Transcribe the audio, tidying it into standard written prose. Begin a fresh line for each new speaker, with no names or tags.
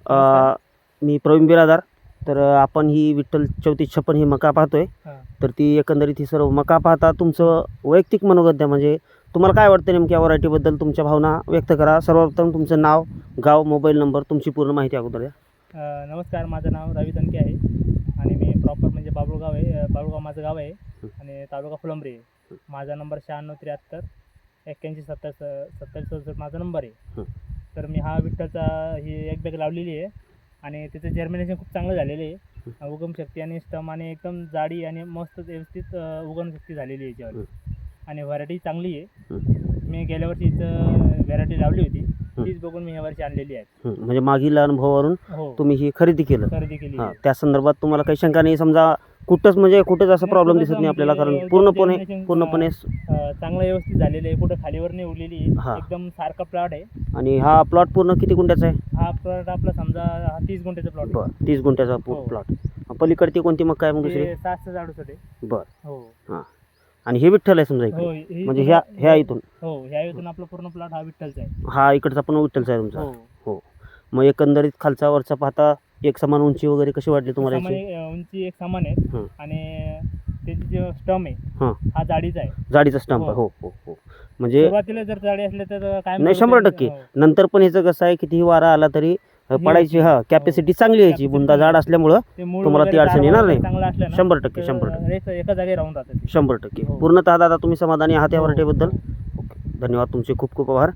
नमस्कार.
मी प्रवीण बिरादार. तर आपण ही विठ्ठल 3456 ही मका पाहतोय.
हां.
तर ती एकंदरीत ही सर्व मका पाहता तुमचं वैयक्तिक मनोगत द्या. म्हणजे तुम्हाला काय वाटतं नेमक्या व्हरायटीबद्दल तुमच्या भावना व्यक्त करा. सर्वप्रथम तुमचं नाव, गाव, मोबाईल नंबर, तुमची पूर्ण माहिती अगोदर द्या.
नमस्कार, माझं नाव रवी दणके आहे आणि मी प्रॉपर म्हणजे बाबुळगाव आहे. बाबुळगाव माझं गाव आहे आणि तालुका फुलंब्री आहे. माझा नंबर 9673 81 70 माझा नंबर आहे. तर मी हा विठ्ठलचा ही एक बॅग लावलेली आहे आणि त्याचं जर्मिनेशन खूप चांगलं झालेलं आहे. उगमशक्ती आणि स्टम आणि एकदम जाडी आणि मस्त व्यवस्थित उगमशक्ती झालेली आहे याच्यावर आणि व्हरायटी चांगली आहे. मी गेल्या वर्षीच व्हरायटी लावली होती, तीच बघून मी यावर्षी आणलेली आहे.
म्हणजे मागील अनुभवावरून
हो,
तुम्ही ही खरेदी केली.
केली
हां,
आहे.
त्या संदर्भात तुम्हाला काही शंका नाही. समजा कुठंच असा प्रॉब्लेम दिसत नाही आपल्याला, कारण पूर्णपणे
चांगलं व्यवस्थित झालेलं आहे. कुठं खालीवर नाही उरलेली
हां.
एकदम सारखा प्लॉट आहे.
आणि हा प्लॉट पूर्ण किती गुंठ्याचा आहे?
हा प्लॉट आपला समजा 30 गुंठ्याचा प्लॉट आहे.
बरं, 30 गुंठ्याचा
हो.
प्लॉट. पलीकडची कोणती मका आहे मग दुसरी?
768 आहे.
बरं.
हो
हां. आणि हे विठ्ठल आहे समजा
हो
इकडे, म्हणजे ह्या इथून
हो ह्या इथून आपला पूर्ण प्लॉट हा विठ्ठलचा आहे.
हा इकडचा पण विठ्ठलचा आहे तुमचा.
हो,
हो. मग एकंदरीत खालचा वरचा पाहता एक समान उंची वगैरे कशी वाटली तुम्हाला याची?
उंची एक समान आहे
हं.
आणि त्याची जो स्टम आहे
हां,
हा जाडीचा आहे.
जाडीचा स्टंप आहे.
हो.
हो हो हो. म्हणजे
सुरुवातीला जर जाडी असले तर काय
नाही 100%. नंतर पण ह्याचं कसं आहे, कितीही वारा आला तरी पडायची कॅपॅसिटी चांगली आहे याची. बुंदा जाड असल्यामुळं तुम्हाला ती अडचण येणार नाही. 100%.
एका जागी राहून राहते.
100%.
हो.
पूर्णतः दादा तुम्ही समाधानी आहात या
हो.
व्हरायटीबद्दल? ओके, धन्यवाद. तुमचे खूप खूप आभार.